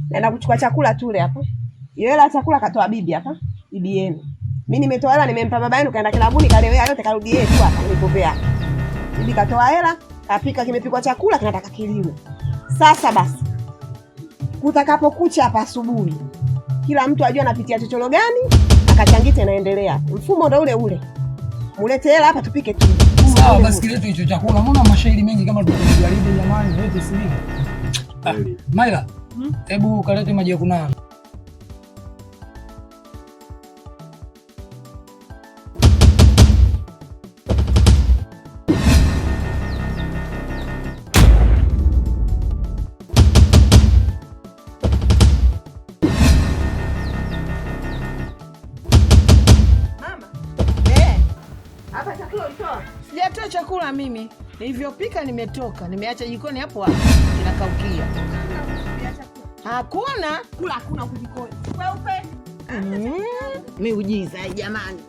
naenda kuchukua chakula tule hapa. Hiyo hela chakula katoa bibi hapa, bibi yenu. Mimi nimetoa hela nimempa baba yenu kaenda kilabuni kalewea yote karudi yetu hapa nilipopea. Bibi katoa hela, kapika kimepikwa chakula kinataka kiliwe. Sasa basi. Kutakapokucha hapa asubuhi. Kila mtu ajue anapitia chochoro gani, akachangite inaendelea. Mfumo ndo ule ule. Mulete hela hapa tupike tu. Sawa basi kiletu hicho chakula. Mbona mashairi mengi kama tunajaridi jamani, wote sisi. Maila. Hebu kalete maji ya kunawa. Sijatoa chakula mimi. Nilivyopika nimetoka. Nimeacha jikoni hapo hapo. Kinakaukia. Hakuna. Kula hakuna huko jikoni. Kweupe. Miujiza jamani.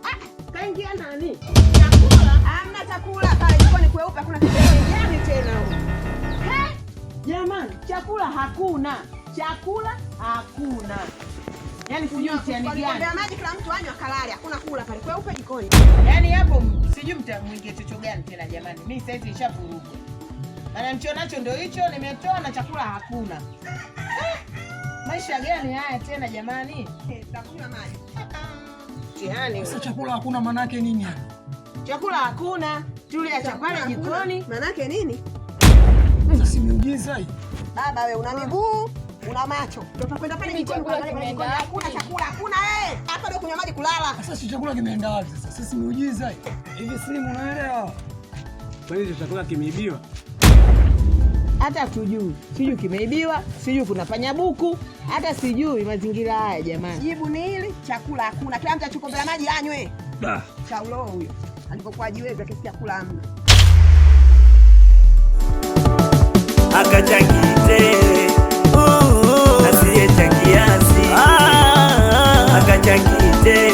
Kaingia nani? Chakula? Hamna chakula pale jikoni kweupe hakuna kitu gani tena huko. Jamani, chakula hakuna. Chakula hakuna. Yaani sijui tiani gani. Kwa maji kila mtu anywe akalale, hakuna kula pale. Kweupe jikoni. Yaani hapo sijui mtamwingie chocho gani tena jamani. Mimi sasa hivi nishavuruga. Maana nichonacho ndio hicho nimetoa na chakula hakuna. Maisha gani haya tena jamani? Takunywa maji. Tihani. Sasa chakula hakuna maana yake nini hapa? Chakula hakuna. Tule ya chakula jikoni. Maana yake nini? Sasa si miujiza hii. Baba wewe una miguu, una macho. Ndio tunakwenda pale jikoni kwa jikoni. Hakuna chakula, hakuna hapa ndio kunywa maji kulala. Sasa si chakula kimeenda wapi sasa? Sisi miujiza hii. Hivi simu unaelewa? Kwa hiyo chakula kimeibiwa. Hata tujui. Sijui kimeibiwa, sijui kuna panya buku, hata sijui mazingira haya jamani. Jibu ni hili, chakula hakuna. Kila mtu achukombea maji anywe. Chaulo huyo. Alipokuwa jiweza kesi chakula hamna. Akachangite asiyechangiasi akachangite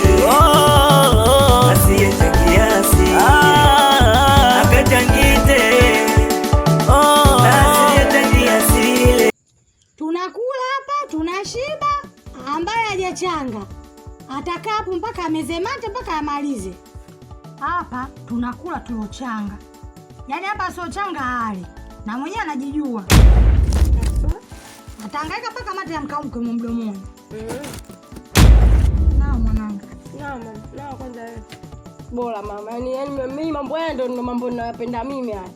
asiyechangiasi akachangite asiyechangiasi. Tunakula hapa tunashiba, ambaye hajachanga atakaa hapo mpaka amezemate mpaka amalize. Hapa tunakula tulochanga, yaani hapa sio changa hali na mwenyewe anajijua. Atahangaika mpaka mate yamkaumke mdomoni. Nao mwanangu. Nao kwanza wewe. Bora mama. Yaani mimi mambo haya ndio mambo ninayopenda mimi haya.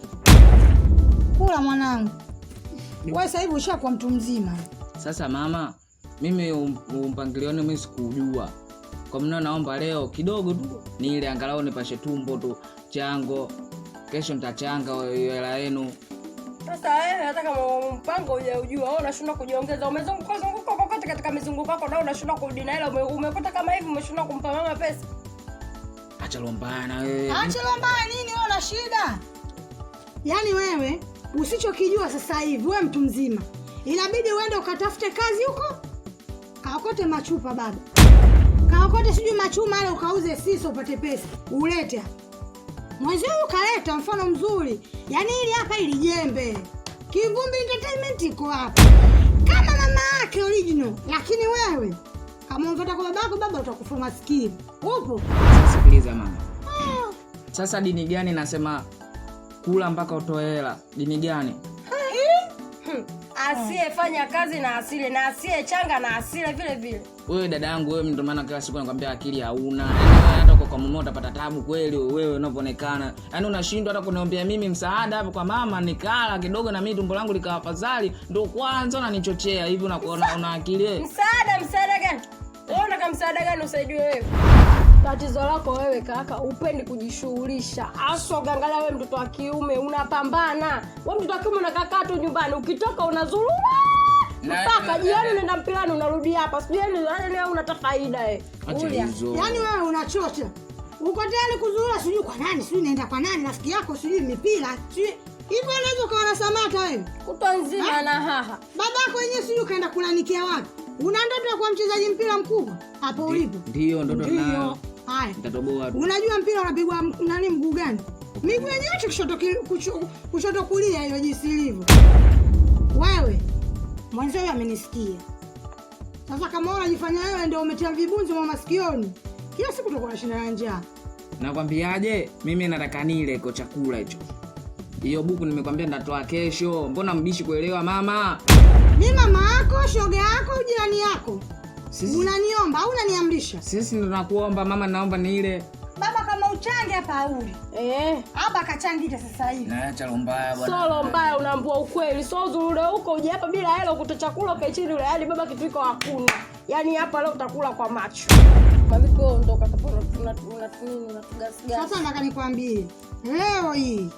Kula mwanangu. Wewe sasa hivi ushakuwa mtu mzima. Sasa mama, mimi mpangilioni mimi sikujua. Kwa maana naomba leo kidogo tu ni ile angalau nipashe tumbo tu chango. Kesho nitachanga hela yenu. Sasa wewe hata kama mpango hujajua, wewe unashindwa kujiongeza. Umezunguka kokote katika mizunguko yako na unashindwa kurudi na hela. Umepata kama hivi umeshindwa kumpa mama pesa. Acha lombana wewe. Acha lombana nini wewe una shida? Yaani wewe usichokijua sasa hivi wewe mtu mzima. Inabidi uende ukatafute kazi huko. Kaokote machupa baba. Kaokote sijui machuma ale ukauze sisi upate pesa. Ulete. Mwezi huu kaleta mfano mzuri. Yaani hili hapa hili jembe. Kivumbi Entertainment iko hapa. Kama mama yake original. Lakini wewe kama unataka kwa babako baba utakufa maskini. Upo? Sikiliza mama. Sasa dini gani nasema kula mpaka utoe hela? Dini gani? Asiyefanya kazi na asile na asiyechanga na asile vile vile. Wewe dada yangu wewe ndio maana kila siku nakwambia akili hauna. Hata kwa mama utapata tabu kweli wewe unavyoonekana. Yaani unashindwa hata kuniombea mimi msaada hapo kwa mama nikala kidogo na mimi tumbo langu likawa fadhali ndio kwanza unanichochea hivi una akili wewe. Msaada gani? Wewe unataka msaada gani usaidie wewe? Tatizo lako wewe kaka, upendi kujishughulisha. Aso gangalia wewe mtoto wa kiume unapambana. Wewe mtoto wa kiume unakaa tu nyumbani, ukitoka unazurura. Mpaka jioni unaenda mpilani unarudi hapa. Sijui yani unataka faida Yaani wewe unachocha. Uko tayari kuzurura sijui kwa nani, sijui naenda kwa nani, rafiki yako sijui mipira. Sijui hivyo unaweza kuona Samata wewe. Kutwa nzima na haha. Babako wenyewe sijui kaenda kulanikia wapi. Una ndoto ya kuwa mchezaji mpira mkubwa hapo ulipo? Ndio ndoto nayo. Haya. Nitatoboa tu. Unajua mpira unapigwa nani mguu gani? Miguu yenyewe kushoto kulia hiyo jinsi ilivyo. Wewe mwanzo amenisikia. Sasa kama unajifanya wewe ndio umetia vibunzi mwa masikioni, kila siku tutakuwa na shida ya njaa. Nakwambiaje, mimi nataka nile kwa chakula hicho. Hiyo buku nimekwambia ndatoa kesho. Mbona mbishi kuelewa mama? Mimi mama yako, shoga yako, jirani yako. Unaniomba au unaniamrisha? Sisi ndo nakuomba mama, naomba nile. Baba kama uchange hapa auli. Hapa kachangite sasa hivi. Na acha lombaya bwana. Solo mbaya, unaambua ukweli. So uzurule huko uje hapa bila hela ukuta chakula ukae chini ule. Yaani baba kitu iko hakuna. Yaani hapa leo utakula kwa macho. Kwa hivyo ondoka hapo unatugasigasi. Sasa nataka nikwambie. Leo hii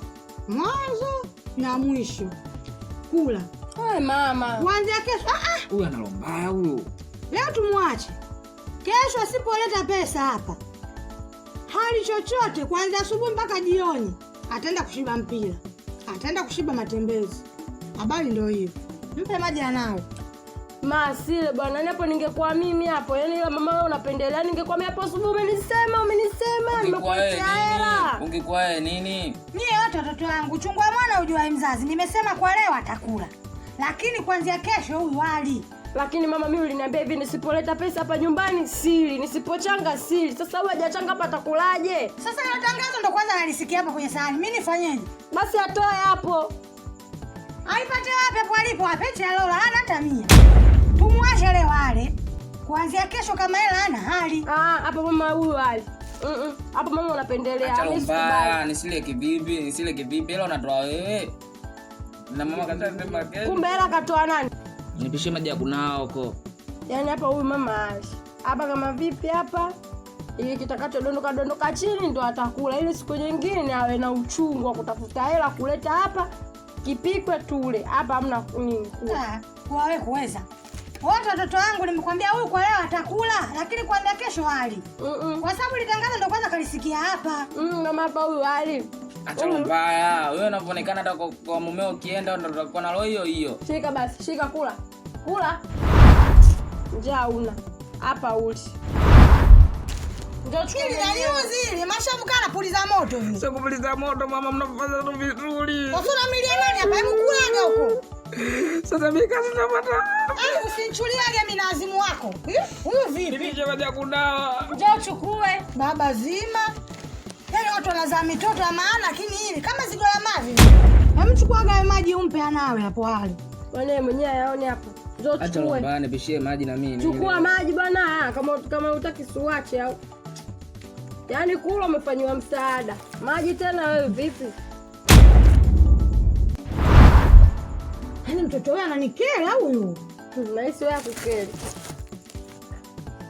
mwanzo na mwisho. Kula. Mama. Kuanzia kesho. Huyu analombaya huyu. Leo tumwache. Kesho asipoleta pesa hapa, hali chochote kuanzia asubuhi mpaka jioni, ataenda kushiba mpira, ataenda kushiba matembezi. Habari ndio hiyo. Mpe maji anao. Masile bwana, hapo ningekuwa mimi hapo. Yaani ile mama wewe unapendelea, ningekuwa mimi hapo asubuhi umenisema, nimekuletea hela. Ungekuwa wewe nini? Nyie wote watoto wangu, chungwa mwana ujua mzazi. Nimesema kwa leo atakula. Lakini kuanzia kesho huyu wali. Lakini mama mimi uliniambia hivi, nisipoleta pesa hapa nyumbani siri, nisipochanga siri. Sasa wewe hajachanga hapa atakulaje? Sasa hilo tangazo ndo kwanza nalisikia hapa kwenye sahani. Mimi nifanyeje? Basi atoe hapo. Aipate wapi hapo alipo? Apete alola hana hata 100. Tumwashe leo wale. Kuanzia kesho kama hela hana hali. Hapo mama huyu wali. Hapo mama unapendelea. Acha lombaya, nisile kivipi? Leo unatoa wewe. Na mama kasema kesho. Kumbe hela katoa nani? Nipishe maji ya kunao huko. Yaani hapa huyu mama ashi. Hapa kama vipi hapa? Ili kitakacho dondoka chini ndo atakula. Ile siku nyingine awe na uchungu wa kutafuta hela kuleta hapa. Kipikwe tule. Hapa hamna nini kula. Kwa wewe kuweza. Wote watoto wangu nimekwambia huyu kwa leo atakula, lakini kuanzia kesho hali. Kwa sababu litangaza ndo kwanza kalisikia hapa. Mama hapa huyu hali. Acha mbaya. Wewe unaonekana hata kwa mumeo ukienda ndo utakuwa na roho hiyo. Shika basi, shika kula. Kula. Njaa una. Hapa uli. Ndio chukili na nyuzi ile mashamkana puliza moto hivi. Sio kupuliza moto mama, mnafanya tu vizuri. Usura milioni hapa hebu kulaga huko. Sasa mimi kazi napata. Usinchuliage minazimu wako. Huyo vipi? Nipishe maji ya kunawa. Njoo chukue baba zima. Yaani watu wanazaa mitoto ya maana, lakini hili kama zigo la mavi. Hamchukuaga maji umpe anawe hapo hali. Bwana mwenyewe yaone hapo. Njoo chukue. Acha lombana nipishie maji na mimi. Chukua maji bwana, kama hutaki suache au. Yaani kula umefanywa msaada. Maji tena wewe vipi? Yaani mtoto wewe ananikera huyu. Nahisi wewe akukeri.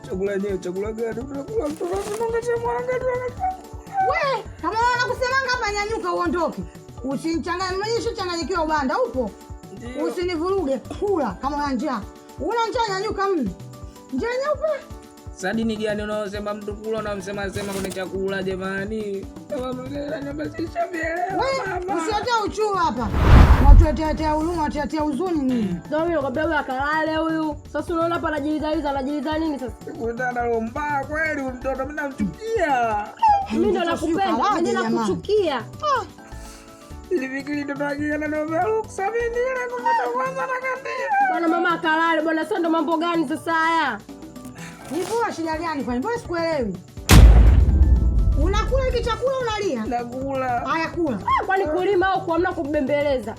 Chakula yenyewe chakula gani? Unakula tunongesha mwanga tu. Wewe, kama unakusemanga hapa nyanyuka uondoke. Usinichanganye, mimi changanyikiwa ubanda upo. Usinivuruge, kula kama una njaa. Una njaa nyanyuka mimi. Njaa nyeupe. Sadi ni gani unaosema mtu kula na msema kwenye chakula jamani? Kama mgeni nyambasisha bielewa mama. Usiache uchuu hapa. Watuetea huruma, watuetea huzuni nini? Ndio mimi nakwambia huyu akalale huyu. Sasa unaona hapa anajiliza nini sasa? Unataka lomba kweli mtoto mimi namchukia. Mimi ndo nakupenda, mimi nakuchukia. Nilifikiri ndo tuagiana na ruksa mimi ile kupata kwanza na kandia. Bwana mama akalale bwana, sasa ndo mambo gani sasa haya? Nivua shida gani kwani? Mbona sikuelewi? Unakula hiki chakula unalia? Nakula. Haya kula. Kwani kulima au kuamna kubembeleza?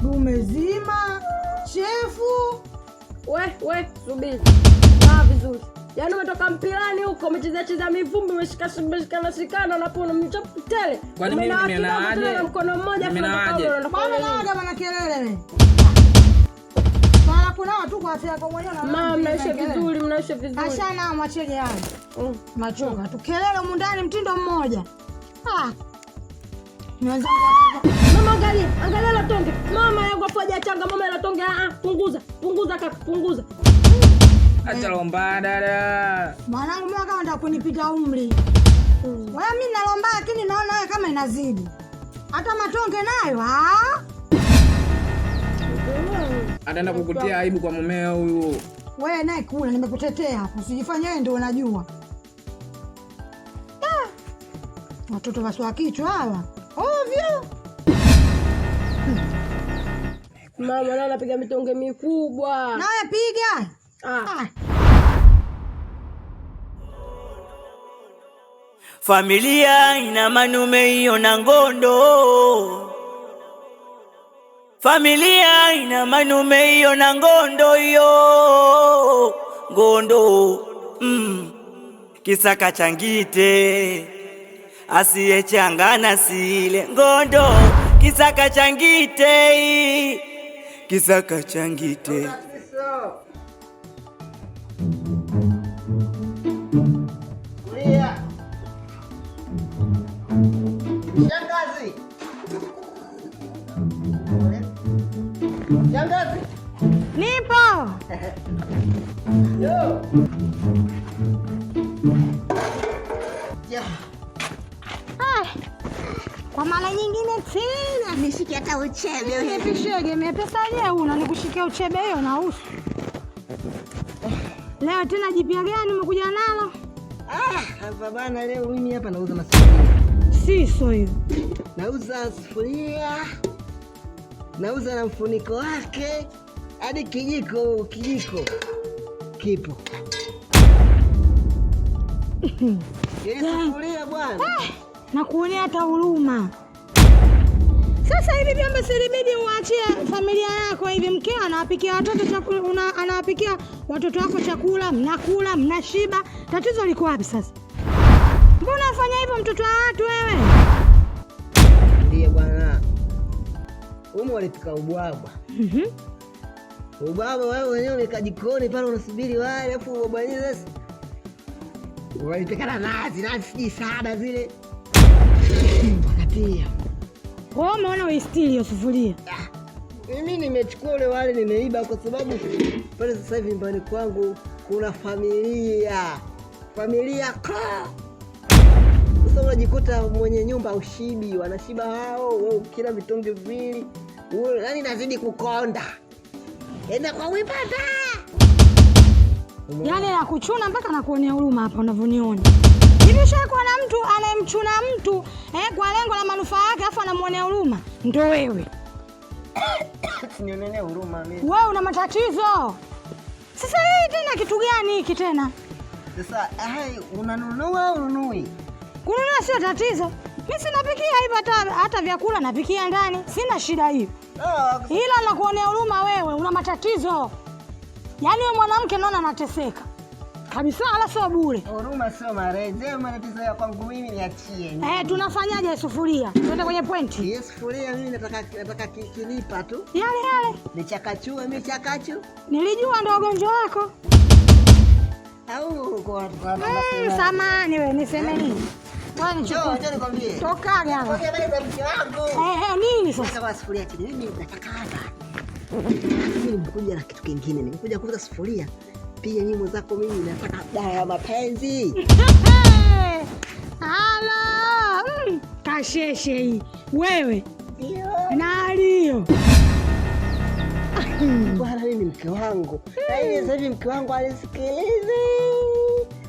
Dume zima, chefu. We, subiri. Vizuri. Yaani umetoka mpirani huko, umecheza mivumbi, umeshikana na pono mchapu tele. Kwani mimi nimenaje? Na mkono mmoja kwa bwana naaga bana kelele wewe. Bana kuna watu kwa afya kwa mwenyewe na mama mnaisha vizuri. Ashana mwachege hao. Machoka. Tukelele humu ndani mtindo mmoja. Mama angalia la tonge. Mama yangu afaja changa, mama la tonge. Punguza kaka, punguza. Acha lomba dada. Mwanangu mimi kama nataka kunipita umri. Wewe mimi nalomba lakini naona wewe kama inazidi. Hata matonge nayo Ataenda kukutia aibu kwa mumeo huyu. Wewe naye kula nimekutetea hapo. Usijifanye wewe ndio unajua. Watoto waswa kichwa hawa. Ovyo. Mama leo napiga mitonge mikubwa. Na wewe piga. Familia ina manume hiyo na ngondo. Familia ina manume hiyo na ngondo hiyo. Ngondo. Kisaka changite. Asiyechangana sile. Ngondo. Kisaka changite. Kisaka changite. Shangazi. Shangazi. Nipo. Yo. Ya. Kwa mara nyingine tena nishike hata uchebe. Nipishege pesa je una nikushikia uchebe hiyo na uso. Leo tena jipya gani umekuja nalo? Hapa bana leo mimi hapa nauza masufuria. Siso hiyo. Nauza sufuria. Nauza na mfuniko wake. Hadi kijiko kipo. Sufuria bwana. Nakuonea hata huruma. Sasa hivi vyombo silibidi uachie familia yako hivi, mkeo anawapikia watoto chakula, anawapikia watoto wako chakula, mnakula, mnashiba. Tatizo liko wapi sasa? Mbona unafanya hivyo mtoto wa watu wewe? Ndiye bwana. Umu walipika ubwabwa. Ubwabwa wewe wenyewe umekaa jikoni pale unasubiri wale afu ubwabwa sasa. Walipika na nazi siji sada zile. Wakatia. Wewe umeona uistili hiyo sufuria? Mimi nimechukua ule wale nimeiba kwa sababu pale sasa hivi nyumbani kwangu kuna familia kwa. Sasa unajikuta mwenye nyumba ushibi, wanashiba hao, wewe kila vitonge viwili. Yaani nazidi kukonda. Enda kwa wipata. Yaani nakuchuna mpaka nakuonea huruma hapa unavyoniona. Hivi shakuwa na mtu anayemchuna mtu kwa lengo la manufaa yake afu anamuonea huruma? Ndio wewe. Sinionee huruma mimi. Wewe una matatizo. Sasa hii tena kitu gani hiki tena? Sasa unanunua au ununui? Kununua sio tatizo. Mimi sinapikia hivi hata vyakula napikia ndani. Sina shida hiyo. Ila nakuonea huruma wewe, una matatizo. Yaani wewe mwanamke naona anateseka. Kabisa ala sio bure. Huruma sio marejeo, matatizo ya kwangu mimi niachie. Tunafanyaje sufuria? Twende kwenye pointi. Yes, sufuria mimi nataka kilipa tu. Yale. Nichakachue mimi chakachu. Nilijua ndio ugonjwa wako. Au kwa samani wewe niseme nini? Kwani njoo nikwambie. Toka hapa. Kwa habari za mke wangu. Nini sasa? Kwa sufuria chini mimi nataka hapa. Mimi nimekuja na kitu kingine. Nimekuja kuuza sufuria. Pia nyinyi zako mimi nataka dawa ya mapenzi. Hala! Kasheshe hii. Wewe. Ndio. Nalio. Bwana mimi mke wangu. Yaani sasa hivi mke wangu alisikilize.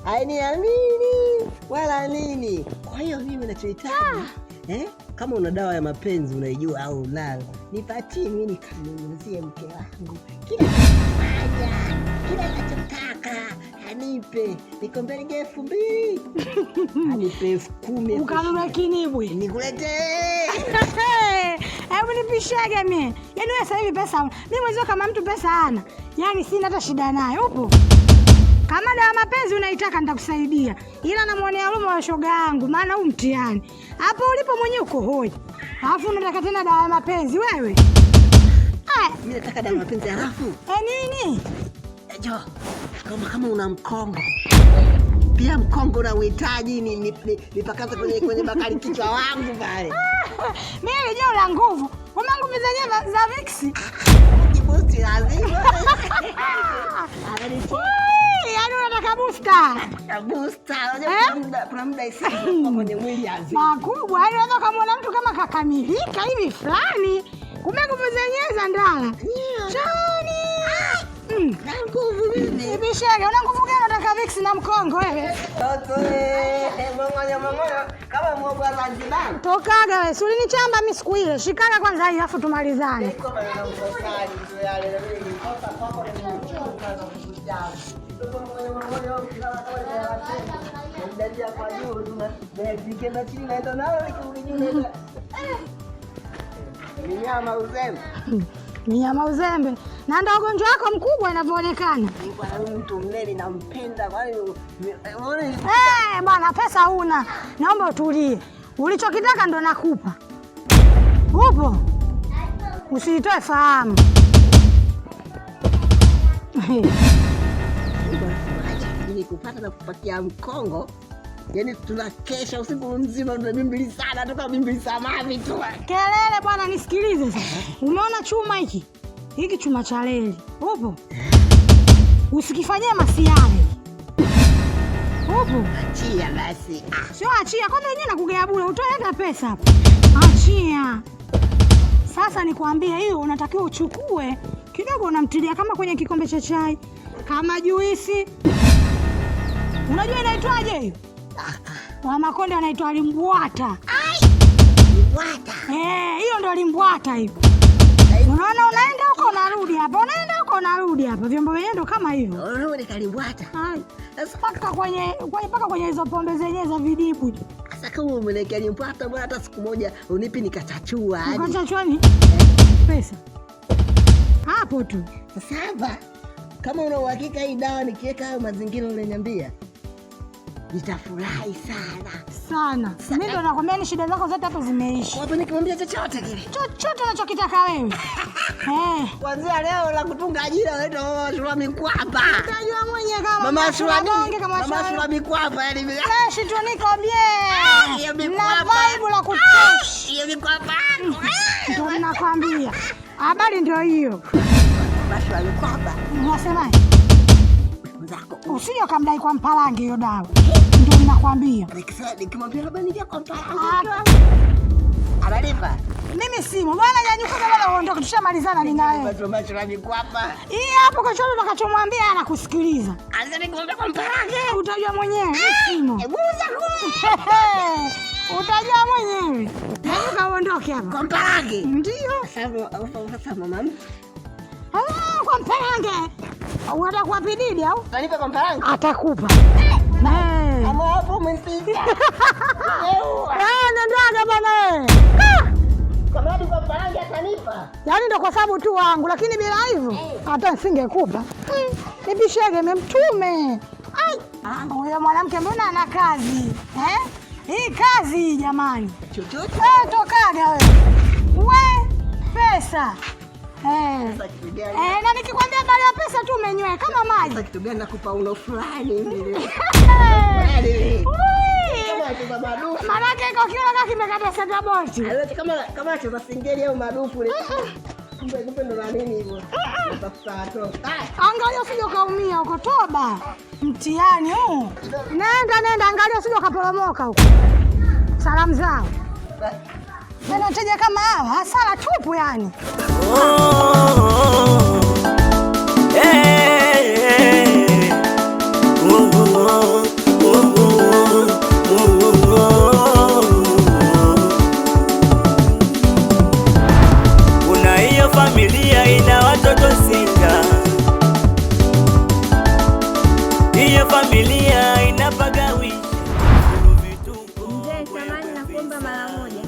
Hainiamini wala nini. Kwa hiyo mimi ninachohitaji kama una dawa ya mapenzi unaijua au unalo, nipatie mimi nikamnunuzie mke wangu. Kila anachotaka anipe. Nikombelege 2,000. Anipe 10,000. Ukanunua kinibwe. Nikuletee. Hebu nipishage mimi. Yaani wewe sasa hivi pesa mimi mwenzio kama mtu pesa hana. Yaani sina hata shida naye. Upo? Kama dawa mapenzi unaitaka nitakusaidia. Ila namuonea huruma wa shoga yangu maana huu mtihani. Hapo ulipo mwenyewe uko hoi. Alafu unataka tena dawa ya mapenzi wewe? Mimi nataka dawa ya mapenzi halafu. Nini? Jo. Kama una mkongo. Pia mkongo na uhitaji nipakaze kwenye bakari kichwa wangu pale. Mimi leo la nguvu. Mama nguvu zenyewe za Vixi. Kibusti lazima. Yaani unataka booster? Kuna muda isi kwenye mwili azima. Makubwa, yaani unaweza kumuona mtu kama kakamilika hivi fulani. Kumbe nguvu zenyewe za ndala. Choni. Na nguvu mimi. Ibishege, una nguvu gani unataka mix na mkongo wewe. Mongoyo kama mwogo wa Zanzibar. Tokaga wewe, si ulinichamba mimi siku ile. Shikana kwanza hii afu tumalizane. Niko na mkosani tu yale na mimi nikosa kwako ni mchuka za kujaa. Mongoyo kila wakati ya ndajia kwa juu tunapige na chini naenda nao nikirudi. Nyama uzembe. Nyama uzembe. Na ndio ugonjwa wako mkubwa inavyoonekana. Kwa mtu mnene nampenda kwani bwana pesa huna. Naomba utulie. Ulichokitaka ndo nakupa. Upo? Usitoe fahamu. Nikupata na kupatia mkongo. Yaani tunakesha usiku mzima tunabimbili sana toka bimbili samaki tu. Kelele bwana nisikilize sasa. Umeona chuma hiki? Hiki chuma cha leli. Upo? Usikifanyie masiara. Upo? Achia basi. Sio achia, kwani wenyewe nakugea bure, utoe hata pesa hapo. Achia. Sasa nikwambie hiyo unatakiwa uchukue kidogo unamtilia kama kwenye kikombe cha chai, kama juisi. Unajua inaitwaje hiyo? Wa Makonde anaitwa limbwata. Limbwata. Hiyo ndio limbwata hiyo. Unaona unaenda huko unarudi hapa, unaenda huko unarudi hapa. Vyombo vyenyewe ndo kama hivyo. Unaona kalimbwata. Sasa paka kwenye hizo pombe zenyewe za vidibu. Sasa kama umelekea limbwata mbona hata siku moja unipi nikachachua hadi. Nikachachua ni? Pesa. Hapo tu. Sasa kama una uhakika hii dawa nikiweka hayo mazingira unaniambia nitafurahi sana. Mimi ndo nakwambia ni shida zako zote hapo zimeisha. Hapo nikimwambia chochote kile. Chochote unachokitaka wewe. Kuanzia leo la kutunga ajira wewe Mama Shura Mikwapa. Utajua mwenyewe kama Mama Shura nini? Mama Shura Mikwapa yani. Leshi tu niko bien. Na vibe la kutosha. Hiyo Mikwapa. Ndio nakwambia. Habari ndio hiyo. Mama Shura Mikwapa. Unasemaje? Usije kamdai kwa Mpalange hiyo dawa. Ndio ninakwambia. Nikimwambia labda nije kwa Mpalange. Analipa. Mimi simu. Bwana nyanyuka bwana uondoke tushamalizana mimi na wewe. Mama Shura Mikwapa. Hii hapo kwa chochote utakachomwambia anakusikiliza. Anza nikimwambia kwa Mpalange. Utajua mwenyewe simu. Guza. Utajua mwenyewe. Nyanyuka uondoke hapa. Kwa Mpalange. Ndio. Sasa mama. Kwa Mpalange. Unataka pididi au? Utanipa kwa Mpalange? Atakupa. Kama hapo umenipiga. Ndio bwana. Kama hadi kwa Mpalange atanipa. Yaani ndo kwa sababu tu wangu, lakini bila hivyo hata nisingekupa. Nibishege memtume. Huyo mwanamke mbona ana kazi? Hii kazi jamani. Chochote? Tokaga wewe. Pesa. Na nikikwambia habari ya pesa tu umenywe kama maji. Sasa kitu gani nakupa uno fulani hivi? Marake iko kila kaki kimekata sasa boti. Kama acheza singeli au madufu ni. Kumbe ndo na nini hivyo? Angalia usije kaumia huko toba. Mtihani huu. Nenda angalia usije kaporomoka huko. Salamu zao. Ndio teja kama hawa, hasara tupu yani. Kuna hiyo familia ina watoto 6. Hiyo familia inapagawisha. Mzee samani na kuomba mara moja.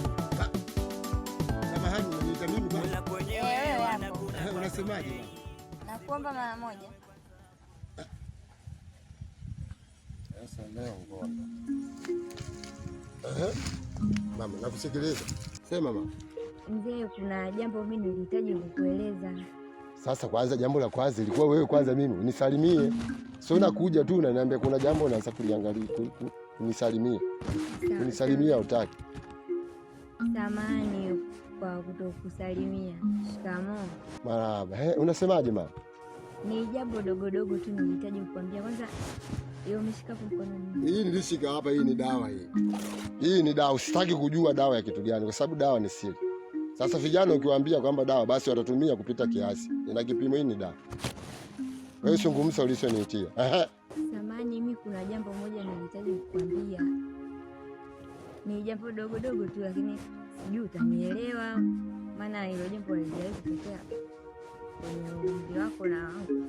Samahani unaniita mimi bwana? Wewe hapo. Unasemaje? Na kuomba mara moja. Sasa leo ngoja. Mama nakusikiliza. Sema mama. Mzee kuna jambo mimi nilihitaji kukueleza. Sasa kwanza jambo la kwanza ilikuwa wewe kwanza mimi unisalimie. Sio nakuja tu unaniambia kuna jambo unaanza kuliangalia. Unisalimie. Unisalimia hutaki. Samahani kwa kutokusalimia. Shikamoo. Marahaba. Unasemaje mama? Ni jambo dogo tu nilihitaji kukwambia. Kwanza hiyo umeshika mkononi. Hii nilishika hapa, hii ni dawa hii. Hii ni dawa, usitaki kujua dawa ya kitu gani kwa sababu dawa ni siri. Sasa vijana ukiwaambia kwamba dawa basi watatumia kupita kiasi. Ina kipimo, hii ni dawa. Wewe zungumza ulichoniitia. Samani, mimi kuna jambo moja nilihitaji kukwambia. Ni jambo dogo dogo tu, lakini sijui utanielewa, maana hilo jambo halijawahi kutokea kwenye umri wako na wangu.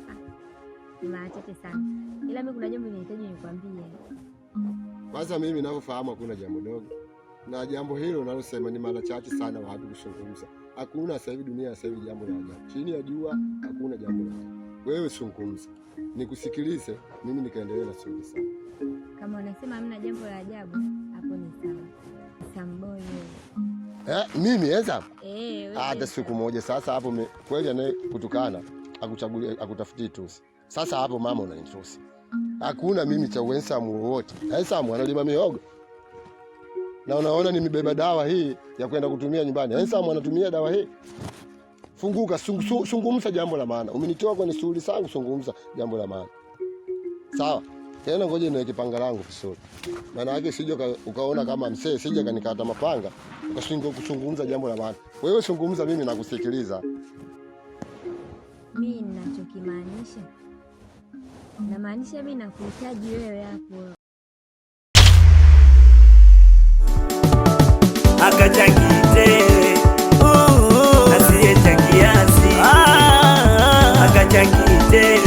Ni mara chache sana, ila mimi kuna jambo nilihitaji nikwambie. Kwanza mimi ninavyofahamu hakuna jambo dogo, na jambo hilo unalosema ni mara chache sana watu kuzungumza. Hakuna sasa hivi dunia sasa hivi jambo la ajabu. Chini ya jua hakuna jambo la ajabu. Wewe zungumza, nikusikilize, mimi nikaendelea na shughuli sana. Kama unasema hamna jambo la ajabu, hapo ni sawa. Samboy mimi enza? Hata siku moja sasa hapo kweli anayekutukana akuchagulia akutafutie tusi. Sasa hapo mama unanitusi. Hakuna mimi cha uensamu wowote. Ensamu analima mihogo. Na unaona nimebeba dawa hii ya kwenda kutumia nyumbani. Ensamu anatumia dawa hii. Funguka, zungumza jambo la maana. Umenitoa kwenye shughuli zangu, zungumza jambo la maana. Sawa? Tena ngoje niweke panga langu vizuri. Maana yake sije ukaona kama msee sije kanikata mapanga, ukashindwa kuzungumza jambo la maana. Wewe zungumza, mimi nakusikiliza. Mimi ninachokimaanisha, namaanisha mimi nakuhitaji wewe hapo. Akachangite asiyechangia akachangite